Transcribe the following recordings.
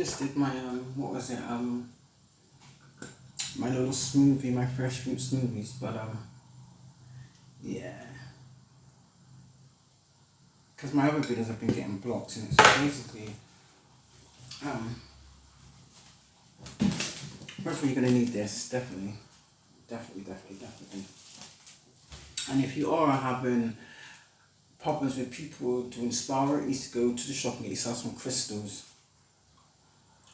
just did my what was it, my little smoothie, my fresh fruit smoothies, but yeah, because my other videos have been getting blocked, and it's basically um first of all, you're gonna need this, definitely, definitely. And if you are having problems with people doing spa work, you need to go to the shop and get yourself some crystals.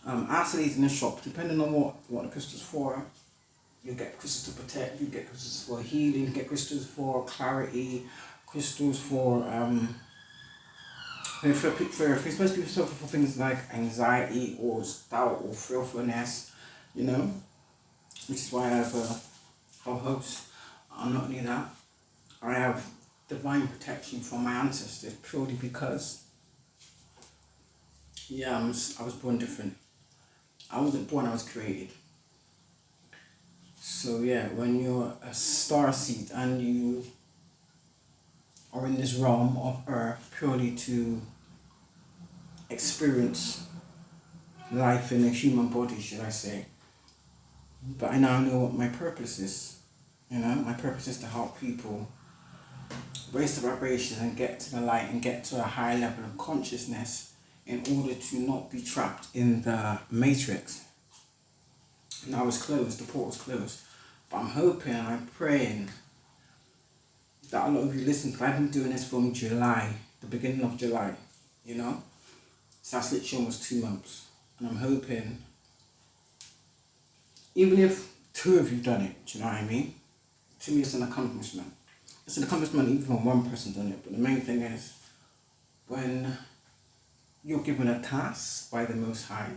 After these in the shop, depending on what the crystals for, you get crystals to protect, you get crystals for healing, you get crystals for clarity, crystals for especially for things like anxiety or doubt or fearfulness, you know, which is why I have a host. Not only that, I have divine protection from my ancestors purely because, yeah, I was born different. I wasn't born, I was created. So yeah, when you're a star seed and you are in this realm of earth purely to experience life in a human body, should I say, but I now know what my purpose is. You know, my purpose is to help people raise the vibration and get to the light and get to a higher level of consciousness in order to not be trapped in the matrix. Now it's closed, the portal's closed. But I'm hoping, I'm praying that a lot of you listen, because I've been doing this from July, the beginning of July, you know? So that's literally almost 2 months. And I'm hoping, even if 2 of you done it, do you know what I mean? To me, it's an accomplishment. It's an accomplishment even when one person done it. But the main thing is, when you're given a task by the Most High,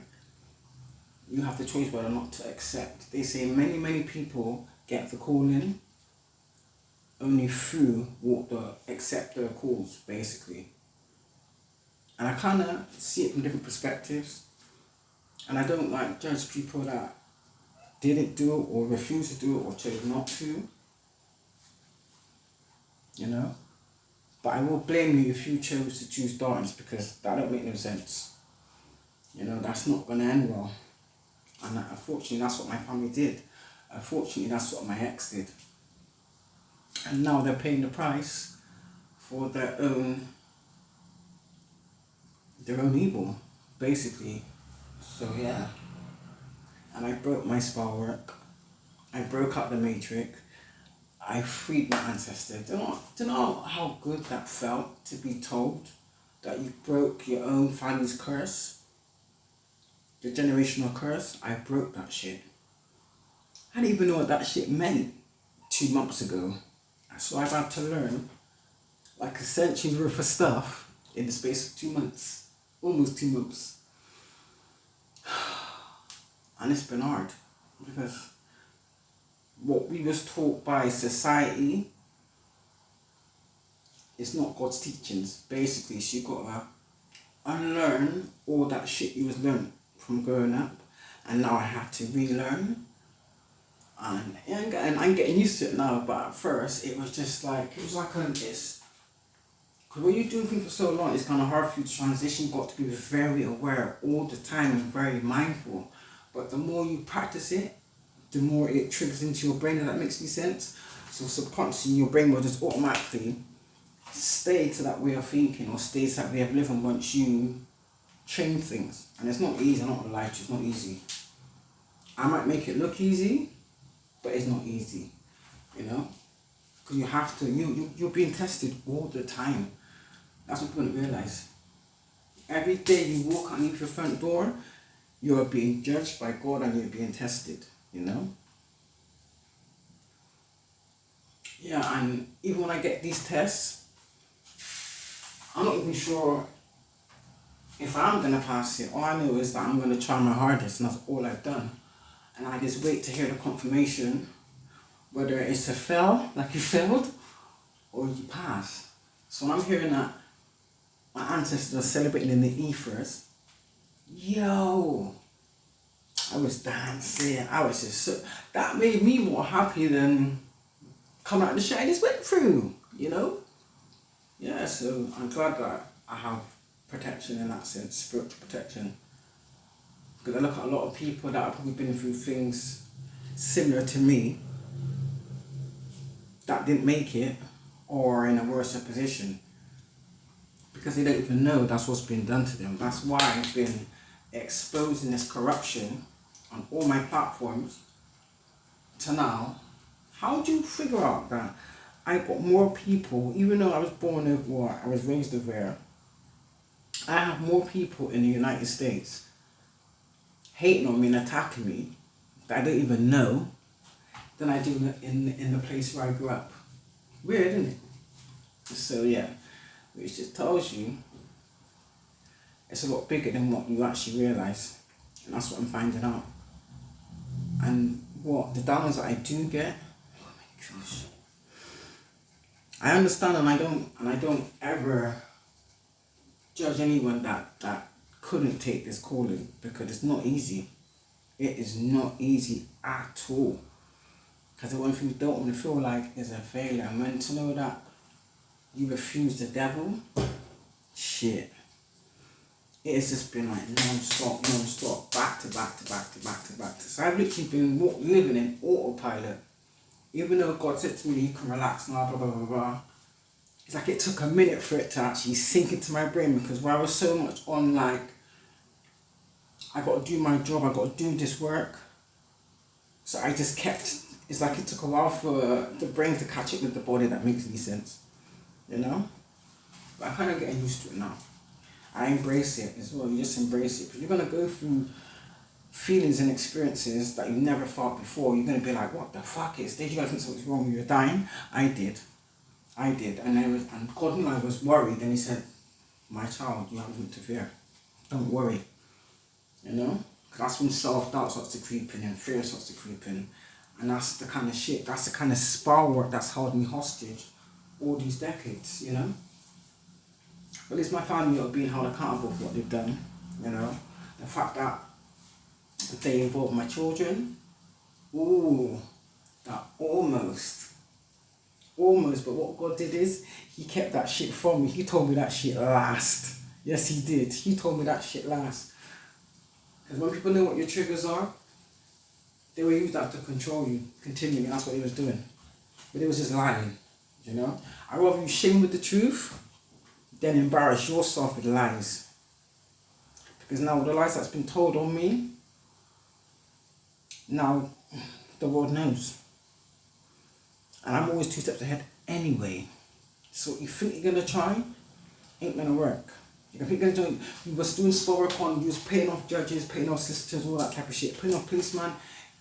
you have the choice whether or not to accept. They say many people get the calling only through what the accept the calls, basically. And I kind of see it from different perspectives. And I don't like judge people that didn't do it or refused to do it or chose not to. You know? But I will blame you if you chose to choose darkness, because that don't make no sense. You know, that's not going to end well. And unfortunately, that's what my family did. Unfortunately, that's what my ex did. And now they're paying the price for their own evil, basically. So yeah. And I broke my spell work. I broke up the matrix. I freed my ancestors. Do you know how good that felt to be told that you broke your own family's curse? The generational curse? I broke that shit. I didn't even know what that shit meant 2 months ago. So I've had to learn like a century's worth of stuff in the space of 2 months. Almost 2 months. And it's been hard because what we was taught by society is not God's teachings. Basically, so you gotta unlearn all that shit you was learned from growing up, and now I have to relearn. And I'm getting used to it now, but at first it was just like, it was like this. Because when you're doing things for so long, it's kind of hard for you to transition. You've got to be very aware all the time and very mindful. But the more you practice it, the more it triggers into your brain, and that makes any sense. So subconsciously, your brain will just automatically stay to that way of thinking or stay to that way of living once you change things. And it's not easy, I'm not gonna lie to you, it's not easy. I might make it look easy, but it's not easy, you know? Because you have to, you're being tested all the time. That's what people don't realize. Every day you walk underneath your front door, you're being judged by God and you're being tested, you know? Yeah, and even when I get these tests, I'm not even sure if I'm going to pass it. All I know is that I'm going to try my hardest, and that's all I've done. And I just wait to hear the confirmation, whether it's a fail, like you failed, or you pass. So when I'm hearing that my ancestors are celebrating in the ethers, yo, I was dancing. I was just so, that made me more happy than coming out of the shit I just went through, you know? Yeah, so I'm glad that I have protection in that sense, spiritual protection. Because I look at a lot of people that have probably been through things similar to me that didn't make it or in a worse position because they don't even know that's what's been done to them. That's why I've been exposing this corruption on all my platforms to now. How do you figure out that I got more people, even though I was born over, or I was raised over here, I have more people in the United States hating on me and attacking me that I don't even know than I do in the place where I grew up. Weird, isn't it? So yeah, which just tells you it's a lot bigger than what you actually realise. And that's what I'm finding out. And what the downloads that I do get, oh my gosh. I understand and I don't ever judge anyone that couldn't take this calling because it's not easy. It is not easy at all. Because one thing you don't want to feel like is a failure. And when to know that you refuse the devil, shit. It has just been like non-stop, back to back. So I've literally been living in autopilot. Even though God said to me, you can relax now, blah, blah, blah, blah. It's like it took a minute for it to actually sink into my brain because where I was so much on like, I got to do my job, I got to do this work. So I just kept, it's like it took a while for the brain to catch up with the body. That makes any sense, you know? But I'm kind of getting used to it now. I embrace it as well, you just embrace it. Because you're going to go through feelings and experiences that you never felt before. You're going to be like, what the fuck is this? You're going to think something's wrong when you're dying. I did. And God knew I was worried. And he said, my child, you have nothing to fear. Don't worry. You know? Because that's when self-doubt starts to creep in and fear starts to creep in. And that's the kind of shit, that's the kind of spell work that's held me hostage all these decades, you know? But at least my family are being held accountable for what they've done, you know? The fact that they involve my children, ooh, that almost, but what God did is, he kept that shit from me. He told me that shit last. Yes, he did. He told me that shit last. Because when people know what your triggers are, they will use that to control you continually. That's what he was doing. But it was just lying, you know? I'd rather you shame with the truth than embarrass yourself with lies. Because now the lies that's been told on me, now the world knows. And I'm always 2 steps ahead anyway. So you think you're gonna try, ain't gonna work. You think you're gonna do, you was doing slow work on, you was paying off judges, paying off solicitors, all that type of shit, paying off policeman,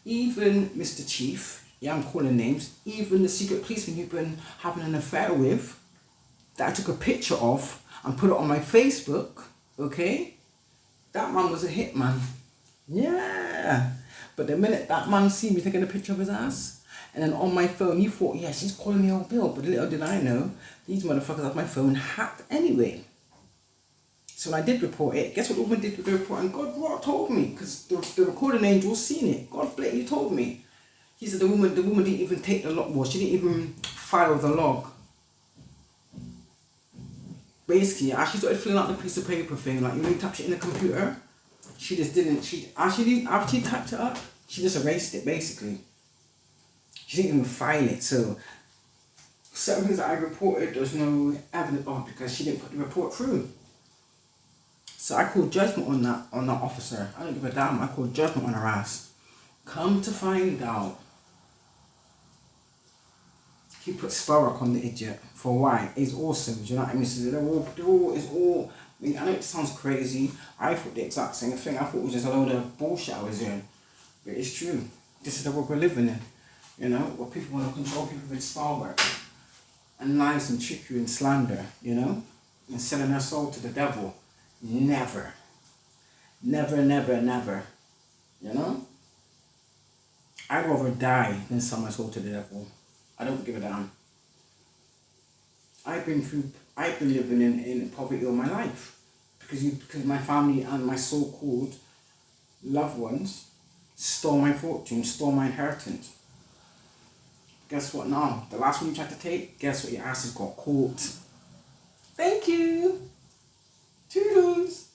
even Mr. Chief, yeah, I'm calling names, even the secret policeman you've been having an affair with, that I took a picture of and put it on my Facebook, okay? That man was a hitman. Yeah. But the minute that man see me taking a picture of his ass, and then on my phone, you thought, yeah, she's calling me old Bill. But little did I know, these motherfuckers have my phone hacked anyway. So when I did report it, guess what the woman did with the report? And God told me, because the recording angel seen it. God blatantly told me. He said the woman didn't even take the log. Well, she didn't even file the log. Basically, as she started filling out the piece of paper thing, like you know, you tap shit in the computer, she just didn't. After she typed it up, she just erased it basically. She didn't even file it. So certain things that I reported, there's no evidence of because she didn't put the report through. So I called judgment on that officer. I don't give a damn. I called judgment on her ass. Come to find out, he put spell work on the idiot. For why? It's awesome. Do you know what I mean? So I mean, I know it sounds crazy. I thought the exact same thing. I thought it was just a load of bullshit I was doing. But it's true. This is the world we're living in. You know, where people want to control people with spell work. And lies and trickery and slander, you know? And selling their soul to the devil. Never. Never, never, never. You know? I'd rather die than sell my soul to the devil. I don't give a damn. I've been living in poverty all my life. Because my family and my so-called loved ones stole my fortune, stole my inheritance. Guess what now? The last one you tried to take, guess what? Your ass has got caught. Thank you. Toodles.